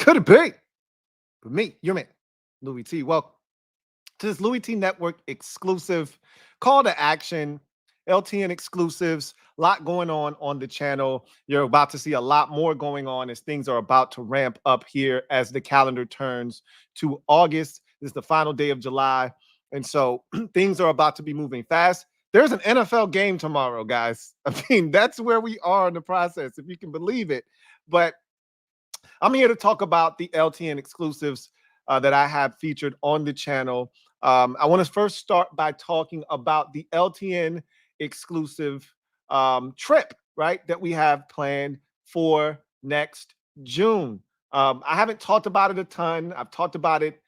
Could it be? But me, your man, Louis T. Welcome to this Louis T Network exclusive call to action, LTN exclusives. A lot going on the channel. You're about to see a lot more going on as things are about to ramp up here as the calendar turns to August. This is the final day of July. And so things are about to be moving fast. There's an NFL game tomorrow, guys. I mean, that's where we are in the process, if you can believe it. But I'm here to talk about the LTN exclusives that I have featured on the channel. I want to first start by talking about the LTN exclusive trip, right, that we have planned for next June. I haven't talked about it a ton. I've talked about it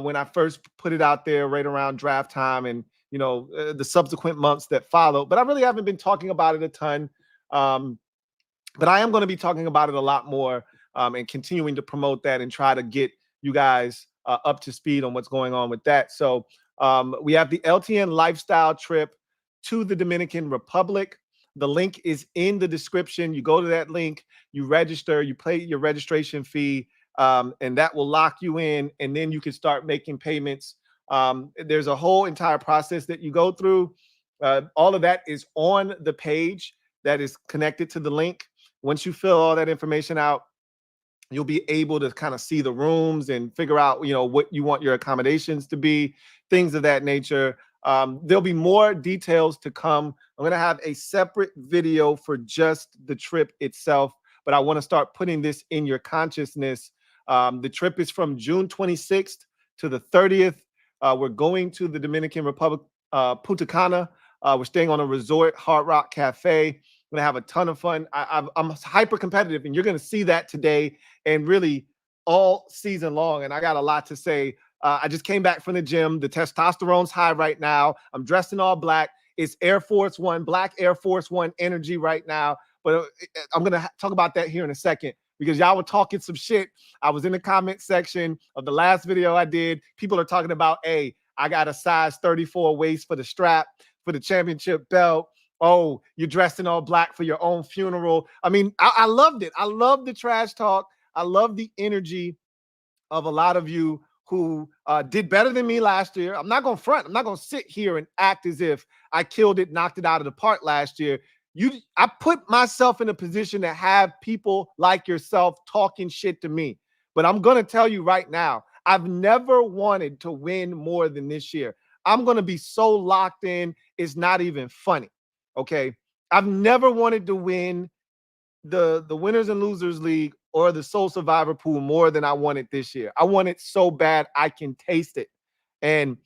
when I first put it out there right around draft time and, the subsequent months that followed. But I really haven't been talking about it a ton. But I am going to be talking about it a lot more and continuing to promote that and try to get you guys up to speed on what's going on with that. So we have the LTN lifestyle trip to the Dominican Republic. The link is in the description. You go to that link, you register, you pay your registration fee, and that will lock you in, and then you can start making payments. There's a whole entire process that you go through. All of that is on the page that is connected to the link. Once you fill all that information out, you'll be able to kind of see the rooms and figure out, what you want your accommodations to be, things of that nature. There'll be more details to come. I'm going to have a separate video for just the trip itself, but I want to start putting this in your consciousness. The trip is from June 26th to the 30th. We're going to the Dominican Republic, Punta Cana. We're staying on a resort, Hard Rock Cafe. I'm going to have a ton of fun. I'm hyper competitive, and you're going to see that today and really all season long. And I got a lot to say. I just came back from the gym. The testosterone's high right now. I'm dressed in all black. It's Air Force One, black Air Force One energy right now. But I'm going to talk about that here in a second because y'all were talking some shit. I was in the comment section of the last video I did. People are talking about, hey, I got a size 34 waist for the strap for the championship belt. Oh, you're dressed in all black for your own funeral. I mean, I loved it. I love the trash talk. I love the energy of a lot of you who did better than me last year. I'm not going to front. I'm not going to sit here and act as if I killed it, knocked it out of the park last year. I put myself in a position to have people like yourself talking shit to me. But I'm going to tell you right now, I've never wanted to win more than this year. I'm going to be so locked in, it's not even funny. Okay, I've never wanted to win the winners and losers league or the Soul Survivor pool more than I wanted this year. I want it so bad I can taste it. And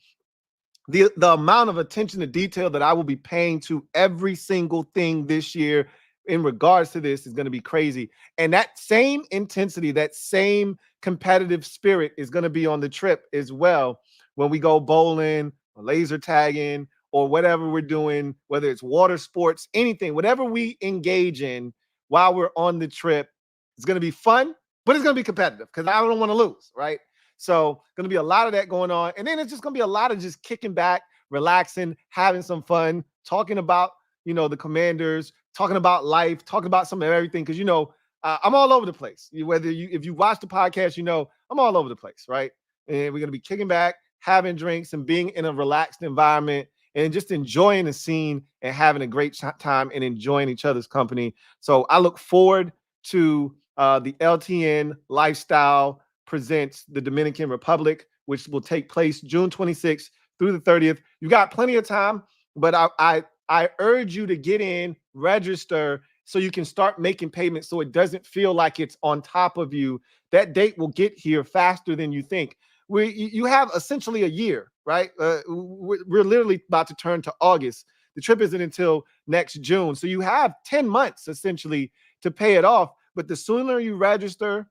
the amount of attention to detail that I will be paying to every single thing this year in regards to this is going to be crazy. And that same intensity, that same competitive spirit is going to be on the trip as well when we go bowling or laser tagging or whatever we're doing, whether it's water sports, anything, whatever we engage in while we're on the trip. It's going to be fun, but it's going to be competitive because I don't want to lose, right? So going to be a lot of that going on. And then it's just going to be a lot of just kicking back, relaxing, having some fun, talking about, the Commanders, talking about life, talking about some of everything. Because, I'm all over the place. If you watch the podcast, I'm all over the place, right? And we're going to be kicking back, having drinks and being in a relaxed environment and just enjoying the scene and having a great time and enjoying each other's company. So I look forward to the LTN Lifestyle presents the Dominican Republic, which will take place June 26th through the 30th. You got plenty of time, but I urge you to get in, register, so you can start making payments so it doesn't feel like it's on top of you. That date will get here faster than you think. You have essentially a year, right? We're literally about to turn to August. The trip isn't until next June. So you have 10 months essentially to pay it off. But the sooner you register,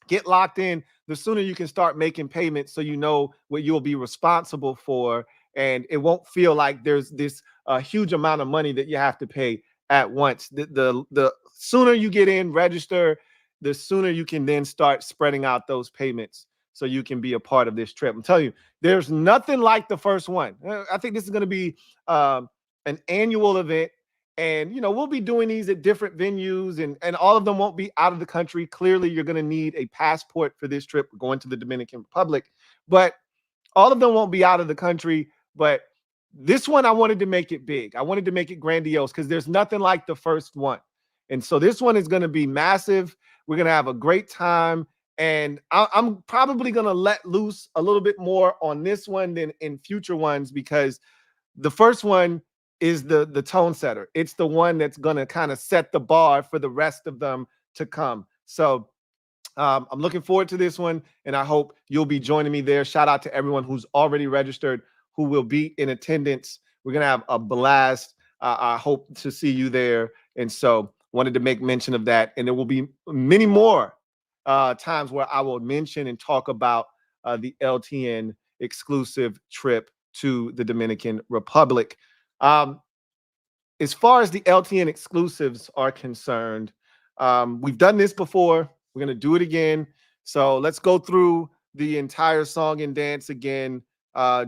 get locked in, the sooner you can start making payments so you know what you'll be responsible for. And it won't feel like there's this huge amount of money that you have to pay at once. The sooner you get in, register, the sooner you can then start spreading out those payments so you can be a part of this trip. I'm telling you, there's nothing like the first one. I think this is going to be an annual event. And, we'll be doing these at different venues, and all of them won't be out of the country. Clearly, you're going to need a passport for this trip. We're going to the Dominican Republic, but all of them won't be out of the country. But this one, I wanted to make it big. I wanted to make it grandiose because there's nothing like the first one. And so this one is going to be massive. We're going to have a great time. And I'm probably going to let loose a little bit more on this one than in future ones, because the first one is the tone setter. It's the one that's going to kind of set the bar for the rest of them to come. So I'm looking forward to this one, and I hope you'll be joining me there. Shout out to everyone who's already registered, who will be in attendance. We're going to have a blast. I hope to see you there. And so wanted to make mention of that. And there will be many more times where I will mention and talk about the LTN exclusive trip to the Dominican Republic. As far as the LTN exclusives are concerned, we've done this before. We're going to do it again. So let's go through the entire song and dance again,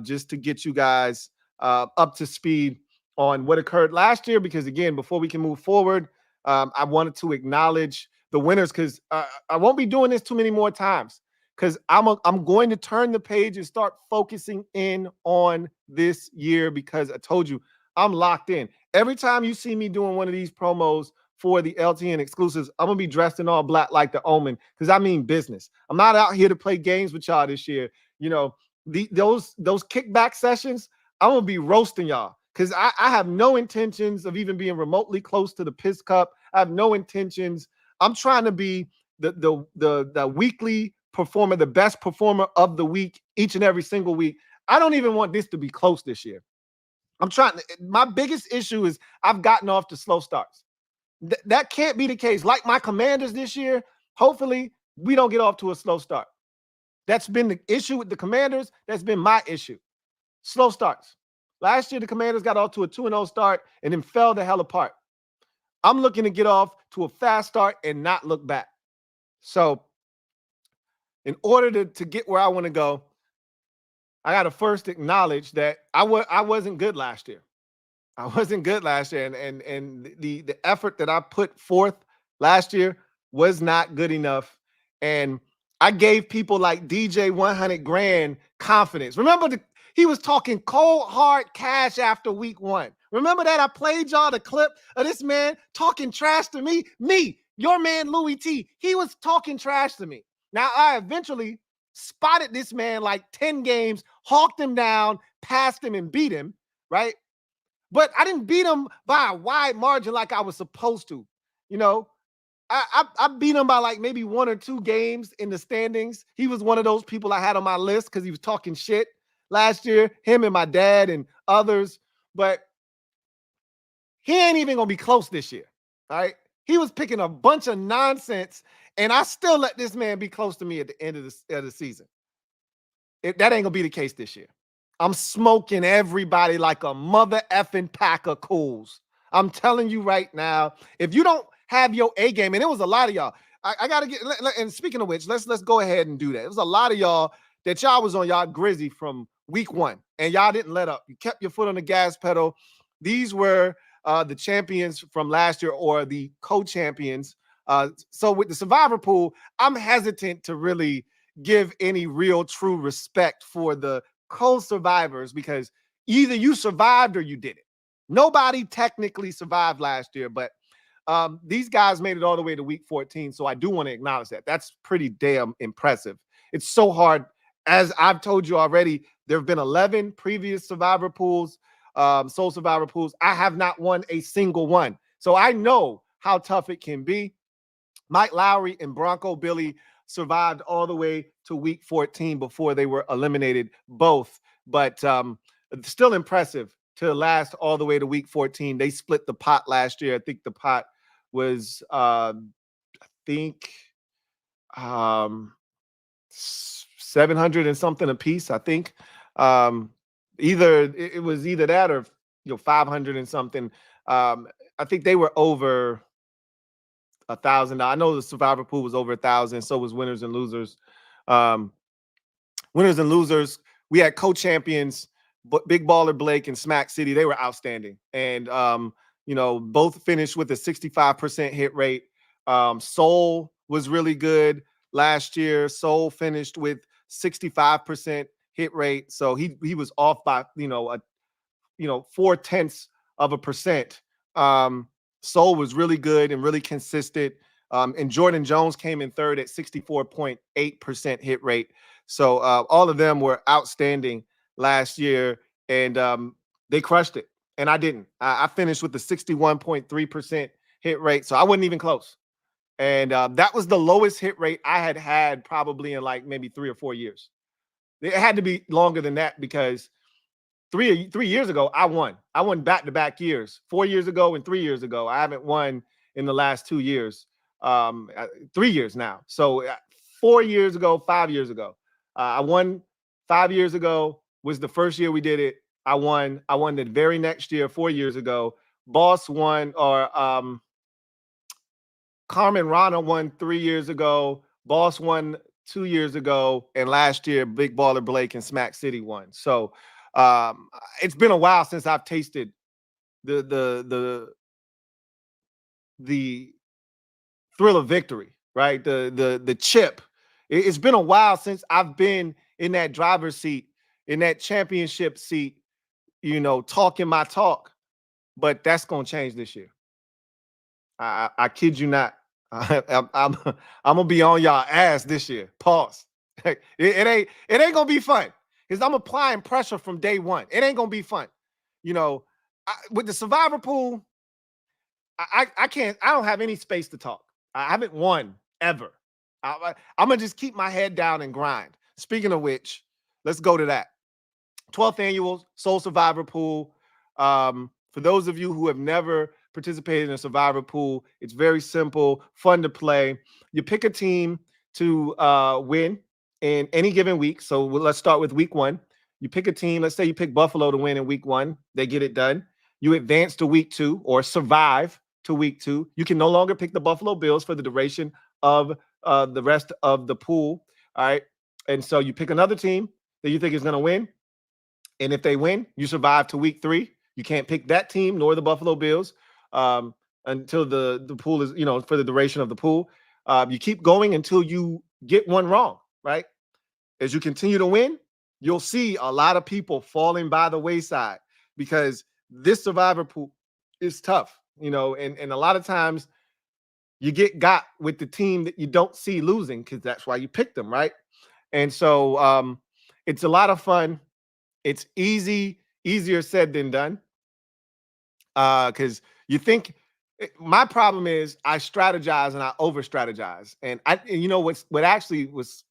just to get you guys up to speed on what occurred last year. Because again, before we can move forward, I wanted to acknowledge the winners, because I won't be doing this too many more times, because I'm going to turn the page and start focusing in on this year, because I told you I'm locked in. Every time you see me doing one of these promos for the LTN exclusives, I'm going to be dressed in all black like the Omen, because I mean business. I'm not out here to play games with y'all this year. Those kickback sessions, I'm going to be roasting y'all, because I have no intentions of even being remotely close to the Piss Cup. I have no intentions. I'm trying to be the weekly performer, the best performer of the week, each and every single week. I don't even want this to be close this year. My biggest issue is I've gotten off to slow starts. That can't be the case. Like my Commanders this year, hopefully we don't get off to a slow start. That's been the issue with the Commanders. That's been my issue. Slow starts. Last year, the Commanders got off to a 2-0 start and then fell the hell apart. I'm looking to get off to a fast start and not look back. So in order to get where I want to go, I got to first acknowledge that I wasn't good last year. I wasn't good last year, and the effort that I put forth last year was not good enough. And I gave people like DJ 100 grand confidence. Remember, he was talking cold hard cash after week 1. Remember that? I played y'all the clip of this man talking trash to me. Your man Louie T. He was talking trash to me. Now I eventually spotted this man like 10 games, hawked him down, passed him, and beat him, right? But I didn't beat him by a wide margin like I was supposed to. I beat him by like maybe 1 or 2 games in the standings. He was one of those people I had on my list because he was talking shit last year, him and my dad and others. But he ain't even going to be close this year, all right? He was picking a bunch of nonsense, and I still let this man be close to me at the end of the season. That ain't going to be the case this year. I'm smoking everybody like a mother effing pack of cools. I'm telling you right now, if you don't have your A game, and it was a lot of y'all, I got to get, and speaking of which, let's go ahead and do that. It was a lot of y'all that y'all was on y'all grizzy from week 1, and y'all didn't let up. You kept your foot on the gas pedal. These were the champions from last year, or the co-champions. So with the survivor pool, I'm hesitant to really give any real true respect for the co-survivors, because either you survived or you didn't. Nobody technically survived last year, but these guys made it all the way to week 14. So I do want to acknowledge that. That's pretty damn impressive. It's so hard. As I've told you already, there have been 11 previous survivor pools, soul survivor pools. I have not won a single one. So I know how tough it can be. Mike Lowry and Bronco Billy survived all the way to week 14 before they were eliminated both. But still impressive to last all the way to week 14. They split the pot last year. I think the pot was, 700 and something a piece, I think. It was either that or 500 and something. I think they were over $1,000. I know the survivor pool was over 1,000. So was winners and losers. Winners and losers. We had co-champions, Big Baller Blake and Smack City. They were outstanding. And both finished with a 65% hit rate. Soul was really good last year. Soul finished with 65% hit rate. So he was off by, 0.4%. Soul was really good and really consistent. And Jordan Jones came in third at 64.8% hit rate. So all of them were outstanding last year, and they crushed it. And I didn't. I finished with the 61.3% hit rate. So I wasn't even close. And that was the lowest hit rate I had probably in like maybe 3 or 4 years. It had to be longer than that because three years ago, I won. I won back-to-back years. 4 years ago and 3 years ago. I haven't won in the last 2 years. 3 years now. So 4 years ago, 5 years ago. I won 5 years ago was the first year we did it. I won the very next year, 4 years ago. Boss won, or Carmen Rana won 3 years ago. Boss won 2 years ago. And last year, Big Baller Blake and Smack City won. So it's been a while since I've tasted the thrill of victory, right? The chip. It's been a while since I've been in that driver's seat, in that championship seat, talking my talk. But that's gonna change this year. I kid you not. I'm gonna be on y'all ass this year. Pause. It ain't gonna be fun because I'm applying pressure from day one. It ain't gonna be fun. With the survivor pool, I can't. I don't have any space to talk. I haven't won ever. I'm gonna just keep my head down and grind. Speaking of which, let's go to that 12th annual Soul Survivor Pool. For those of you who have never participated in a survivor pool, it's very simple, fun to play. You pick a team to win in any given week. So let's start with week 1. You pick a team. Let's say you pick Buffalo to win in week 1. They get it done. You advance to week 2 or survive to week 2. You can no longer pick the Buffalo Bills for the duration of the rest of the pool. All right. And so you pick another team that you think is going to win. And if they win, you survive to week 3. You can't pick that team nor the Buffalo Bills until the pool is, for the duration of the pool. You keep going until you get one wrong, right? As you continue to win, you'll see a lot of people falling by the wayside because this survivor pool is tough, and a lot of times you get got with the team that you don't see losing because that's why you picked them, right? And so it's a lot of fun. It's easier said than done. Because you think my problem is I strategize and I over strategize. And what actually was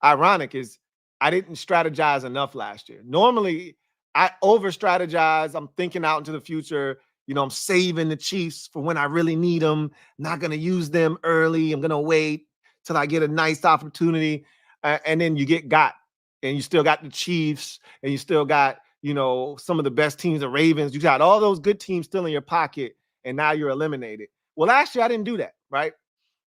ironic is I didn't strategize enough last year. Normally I over strategize. I'm thinking out into the future. I'm saving the Chiefs for when I really need them. Not going to use them early. I'm going to wait till I get a nice opportunity. And then you get got, and you still got the Chiefs, and you still got, some of the best teams, the Ravens. You got all those good teams still in your pocket, and now you're eliminated. Well, last year I didn't do that, right?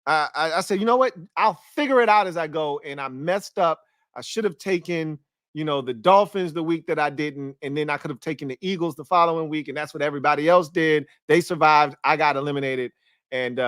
I said, you know what? I'll figure it out as I go, and I messed up. I should have taken, the Dolphins the week that I didn't, and then I could have taken the Eagles the following week, and that's what everybody else did. They survived. I got eliminated, and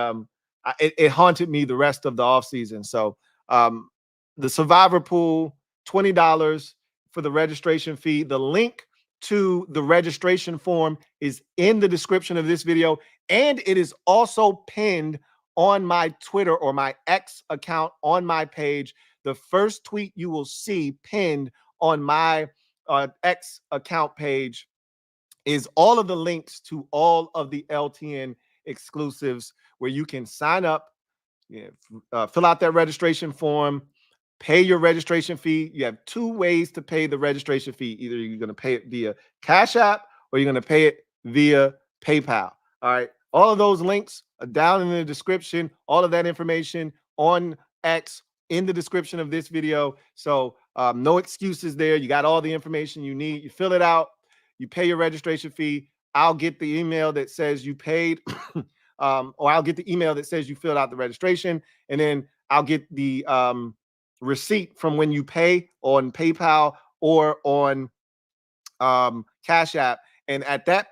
it haunted me the rest of the offseason. So the Survivor Pool, $20 for the registration fee. The link to the registration form is in the description of this video, and it is also pinned on my Twitter or my X account on my page. The first tweet you will see pinned on my X account page is all of the links to all of the LTN exclusives where you can sign up, fill out that registration form, pay your registration fee. You have 2 ways to pay the registration fee. Either you're going to pay it via Cash App or you're going to pay it via PayPal. All right. All of those links are down in the description. All of that information on X in the description of this video. So no excuses there. You got all the information you need. You fill it out. You pay your registration fee. I'll get the email that says you paid or I'll get the email that says you filled out the registration. And then I'll get the receipt from when you pay on PayPal or on Cash App, And at that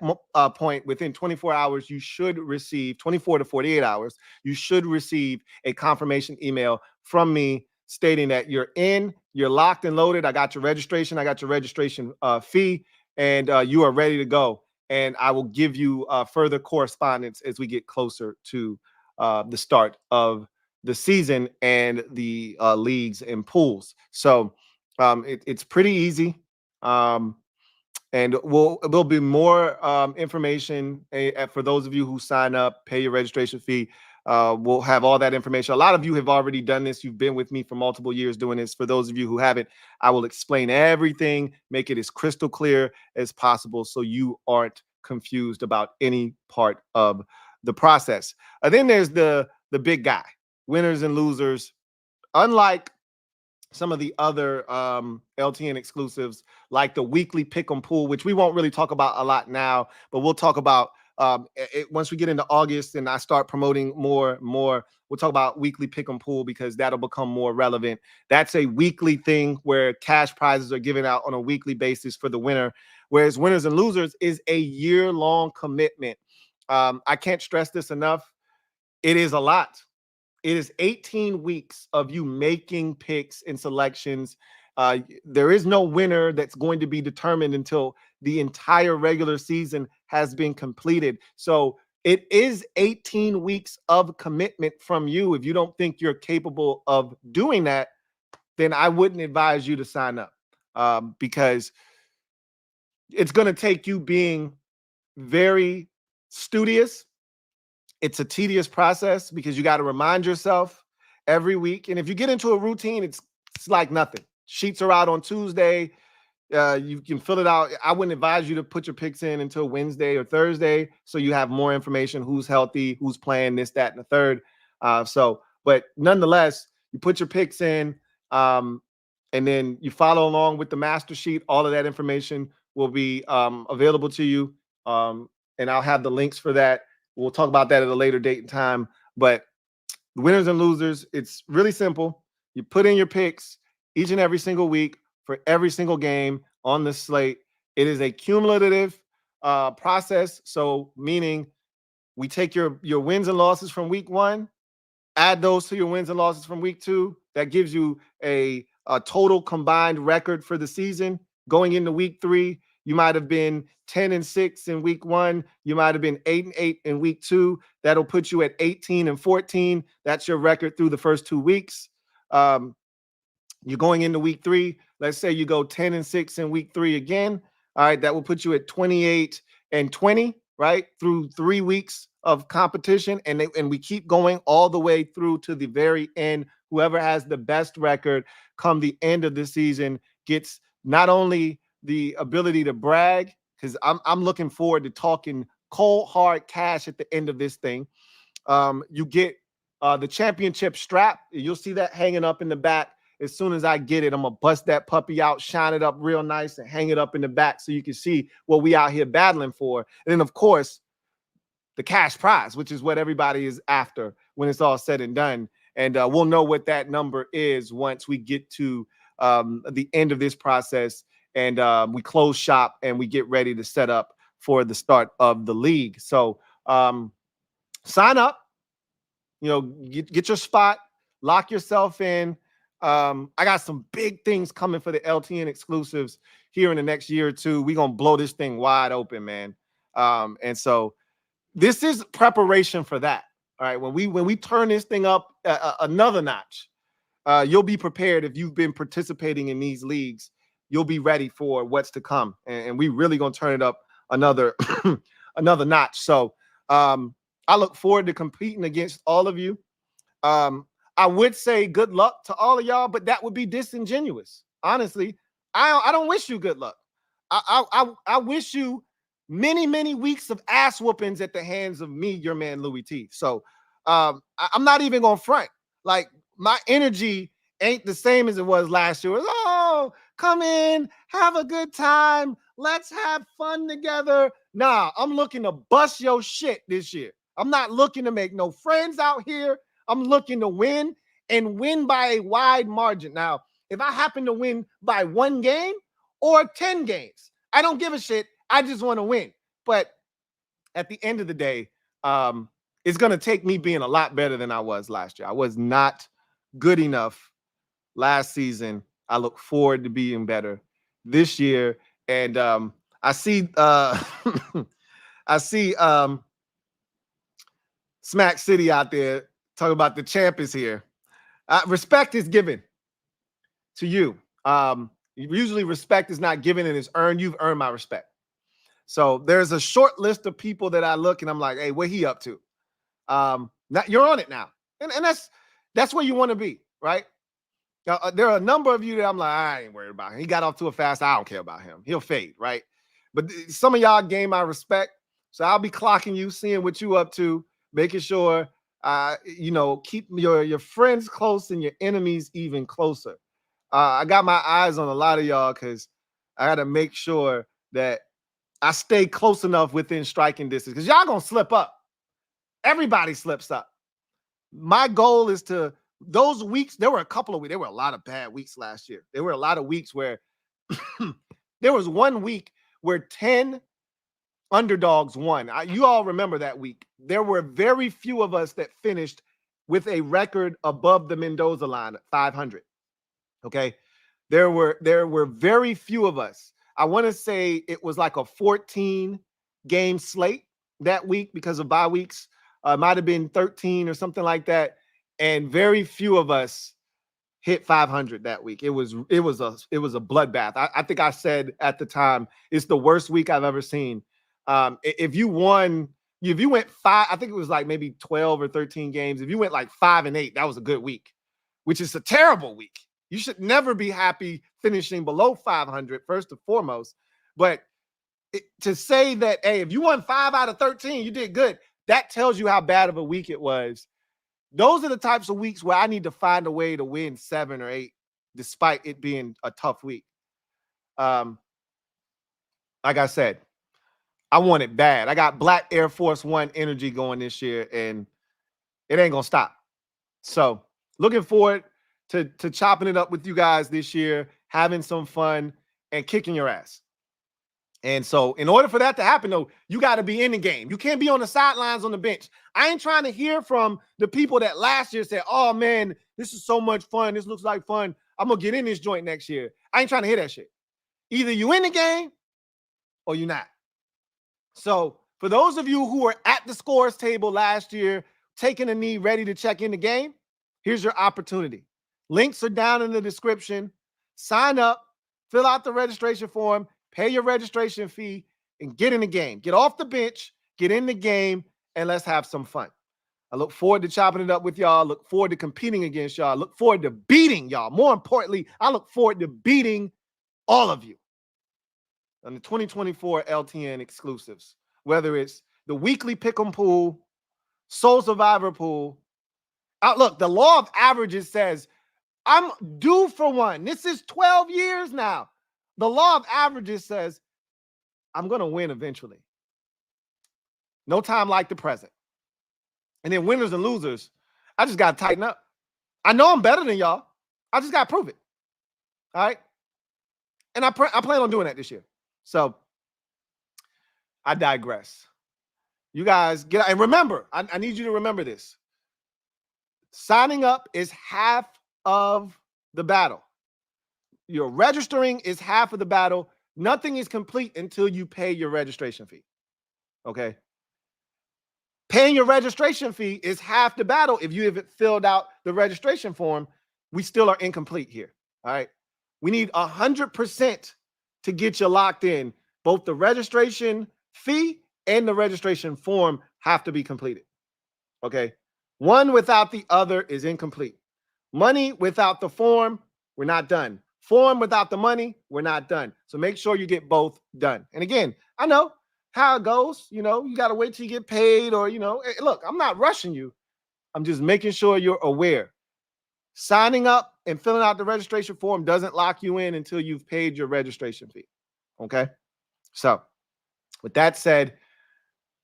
point, within 24 hours, you should receive 24 to 48 hours, you should receive a confirmation email from me stating that you're in, you're locked and loaded. I got your registration. I got your registration fee, and you are ready to go. And I will give you further correspondence as we get closer to the start of the season and the leagues and pools. So it's pretty easy. And there'll be more information for those of you who sign up, pay your registration fee. We'll have all that information. A lot of you have already done this. You've been with me for multiple years doing this. For those of you who haven't, I will explain everything, make it as crystal clear as possible so you aren't confused about any part of the process. Then there's the big guy, winners and losers. Unlike some of the other LTN exclusives, like the weekly pick'em pool, which we won't really talk about a lot now, but we'll talk about once we get into August and I start promoting more. We'll talk about weekly pick'em pool because that'll become more relevant. That's a weekly thing where cash prizes are given out on a weekly basis for the winner, whereas winners and losers is a year-long commitment. I can't stress this enough. It is a lot. It is 18 weeks of you making picks and selections. There is no winner that's going to be determined until the entire regular season has been completed. So it is 18 weeks of commitment from you. If you don't think you're capable of doing that, then I wouldn't advise you to sign up because it's going to take you being very studious. It's a tedious process because you got to remind yourself every week. And if you get into a routine, it's like nothing. Sheets are out on Tuesday. You can fill it out. I wouldn't advise you to put your picks in until Wednesday or Thursday so you have more information, who's healthy, who's playing, this, that, and the third. But nonetheless, you put your picks in and then you follow along with the master sheet. All of that information will be available to you. And I'll have the links for that. We'll talk about that at a later date and time. But the winners and losers, it's really simple. You put in your picks each and every single week for every single game on the slate. It is a cumulative process. So meaning we take your wins and losses from week 1, add those to your wins and losses from week 2. That gives you a total combined record for the season. Going into week 3, you might have been 10-6 in week 1. You might have been 8-8 in week 2. That'll put you at 18-14. That's your record through the first 2 weeks. You're going into week 3. Let's say you go 10-6 in week 3 again. All right, that will put you at 28-20, right? Through 3 weeks of competition. And we keep going all the way through to the very end. Whoever has the best record come the end of the season gets not only the ability to brag, because I'm looking forward to talking cold hard cash at the end of this thing. You get the championship strap. You'll see that hanging up in the back. As soon as I get it, I'm gonna bust that puppy out, shine it up real nice, and hang it up in the back so you can see what we out here battling for. And then, of course, the cash prize, which is what everybody is after when it's all said and done. And we'll know what that number is once we get to the end of this process and we close shop and we get ready to set up for the start of the league. So sign up, get your spot, lock yourself in. I got some big things coming for the LTN exclusives here in the next year or two. We're going to blow this thing wide open, man. And so this is preparation for that. All right. When we turn this thing up another notch, you'll be prepared. If you've been participating in these leagues, you'll be ready for what's to come. And we really going to turn it up another, another notch. So I look forward to competing against all of you. I would say good luck to all of y'all, but that would be disingenuous. Honestly, I don't wish you good luck. I wish you many, many weeks of ass whoopings at the hands of me, your man, Louie T. So I'm not even going to front. Like, my energy ain't the same as it was last year. It was, oh, come in, have a good time. Let's have fun together. Nah, I'm looking to bust your shit this year. I'm not looking to make no friends out here. I'm looking to win and win by a wide margin. Now, if I happen to win by 1 game or 10 games, I don't give a shit. I just want to win. But at the end of the day, it's going to take me being a lot better than I was last year. I was not good enough last season. I look forward to being better this year. And I see I see Smack City out there talking about the champ is here. Respect is given to you. Usually respect is not given and it's earned. You've earned my respect. So there's a short list of people that I look and I'm like, hey, what he up to? Now you're on it now. And that's where you want to be, right? Now, there are a number of you that I'm like, I ain't worried about him. He got off to a fast. I don't care about him. He'll fade, right? But some of y'all gain my respect. So I'll be clocking you, seeing what you up to, making sure, keep your friends close and your enemies even closer. I got my eyes on a lot of y'all because I got to make sure that I stay close enough within striking distance because y'all going to slip up. Everybody slips up. My goal is to, those weeks, there were a couple of weeks, there were a lot of bad weeks last year. There were a lot of weeks where there was one week where 10 underdogs won. You all remember that week. There were very few of us that finished with a record above the Mendoza line at 500. Okay. There were very few of us. I want to say it was like a 14 game slate that week because of bye weeks. It might have been 13 or something like that. And very few of us hit 500 that week. It was a bloodbath. I think I said at the time, it's the worst week I've ever seen. If you went five, I think it was like maybe 12 or 13 games. If you went like 5-8, that was a good week, which is a terrible week. You should never be happy finishing below 500 first and foremost. But to say that, hey, if you won 5 out of 13, you did good. That tells you how bad of a week it was. Those are the types of weeks where I need to find a way to win 7 or 8, despite it being a tough week. Like I said, I want it bad. I got Black Air Force One energy going this year, and it ain't gonna stop. So looking forward to chopping it up with you guys this year, having some fun, and kicking your ass. And so in order for that to happen, though, you got to be in the game. You can't be on the sidelines on the bench. I ain't trying to hear from the people that last year said, oh, man, this is so much fun. This looks like fun. I'm going to get in this joint next year. I ain't trying to hear that shit. Either you in the game or you're not. So for those of you who were at the scores table last year, taking a knee, ready to check in the game, here's your opportunity. Links are down in the description. Sign up, fill out the registration form, pay your registration fee, and get in the game. Get off the bench, get in the game, and let's have some fun. I look forward to chopping it up with y'all. Look forward to competing against y'all. Look forward to beating y'all. More importantly, I look forward to beating all of you on the 2024 LTN exclusives, whether it's the weekly pick'em pool, Soul Survivor pool. Look, the law of averages says I'm due for one. This is 12 years now. The law of averages says I'm going to win eventually. No time like the present. And then winners and losers, I just got to tighten up. I know I'm better than y'all. I just got to prove it. All right? And I plan on doing that this year. So I digress. You guys get out. And remember, I need you to remember this. Signing up is half of the battle. Your registering is half of the battle. Nothing is complete until you pay your registration fee. Okay? Paying your registration fee is half the battle. If you haven't filled out the registration form, we still are incomplete here. All right? We need 100% to get you locked in. Both the registration fee and the registration form have to be completed. Okay? One without the other is incomplete. Money without the form, we're not done. Form without the money, we're not done. So make sure you get both done. And again, I know how it goes. You know, you got to wait till you get paid or, look, I'm not rushing you. I'm just making sure you're aware. Signing up and filling out the registration form doesn't lock you in until you've paid your registration fee. Okay? So with that said,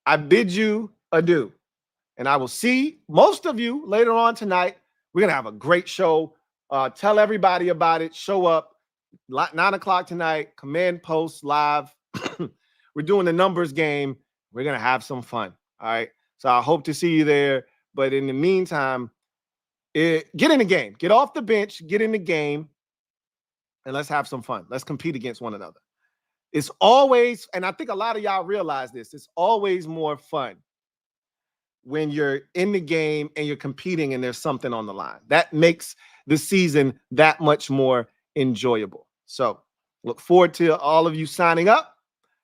I bid you adieu. And I will see most of you later on tonight. We're going to have a great show. Tell everybody about it. Show up 9 o'clock tonight. Command Post live. We're We're doing the numbers game. We're going to have some fun. All right. So I hope to see you there. But in the meantime, get in the game. Get off the bench. Get in the game. And let's have some fun. Let's compete against one another. It's always, and I think a lot of y'all realize this, it's always more fun when you're in the game and you're competing and there's something on the line. That makes the season that much more enjoyable. So look forward to all of you signing up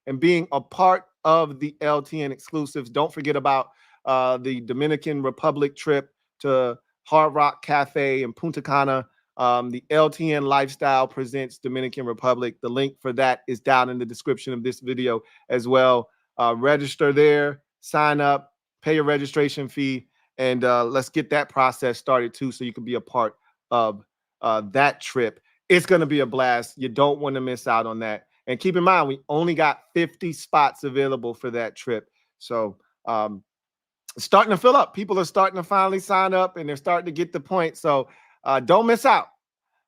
and being a part of the LTN exclusives. Don't forget about the Dominican Republic trip to Hard Rock Cafe in Punta Cana. The LTN Lifestyle presents Dominican Republic. The link for that is down in the description of this video as well. Register there, sign up, pay your registration fee, and let's get that process started too so you can be a part of that trip. It's going to be a blast. You don't want to miss out on that. And keep in mind, we only got 50 spots available for that trip. So it's starting to fill up. People are starting to finally sign up, and they're starting to get the point. So don't miss out.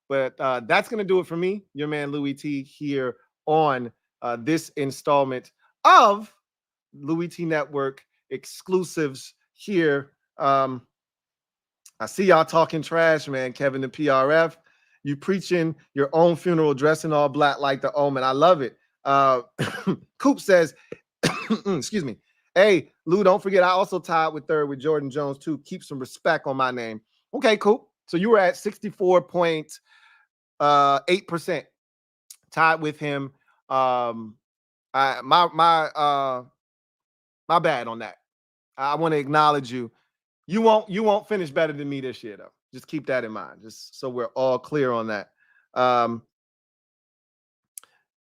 But that's going to do it for me, your man Louie T, here on this installment of Louie T Network exclusives here. I see y'all talking trash, man. Kevin the PRF, you preaching your own funeral, dressing all black like the Omen. I love it. Coop says, excuse me. Hey, Lou, don't forget, I also tied with third with Jordan Jones too. Keep some respect on my name. Okay, Coop. So you were at 64.8%, tied with him. My bad on that. I want to acknowledge you. You won't finish better than me this year, though. Just keep that in mind, just so we're all clear on that.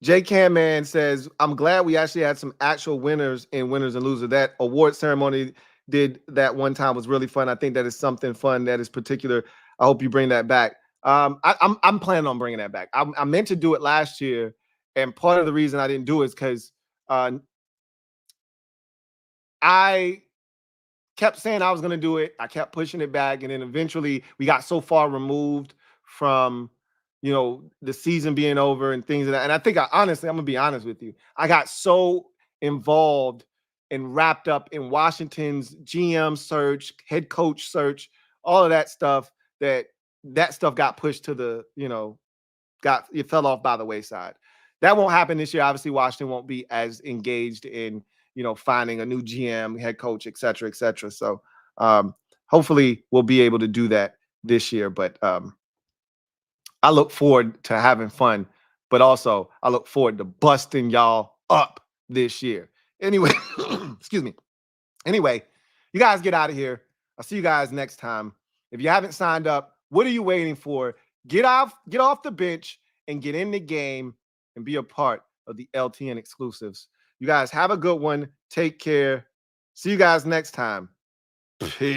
J Cam Man says, I'm glad we actually had some actual winners and losers. That award ceremony did that one time was really fun. I think that is something fun that is particular. I hope you bring that back. I'm planning on bringing that back. I meant to do it last year, and part of the reason I didn't do it is because I kept saying I was going to do it. I kept pushing it back. And then eventually we got so far removed from, the season being over and things like that. And I think honestly, I'm going to be honest with you. I got so involved and wrapped up in Washington's GM search, head coach search, all of that stuff that stuff got pushed to it fell off by the wayside. That won't happen this year. Obviously, Washington won't be as engaged in finding a new GM, head coach, et cetera, et cetera. So hopefully we'll be able to do that this year. But I look forward to having fun, but also I look forward to busting y'all up this year. Anyway, excuse me. Anyway, you guys get out of here. I'll see you guys next time. If you haven't signed up, what are you waiting for? Get off the bench and get in the game and be a part of the LTN exclusives. You guys have a good one. Take care. See you guys next time. Peace.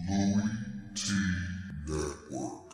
LouieTeeNetwork.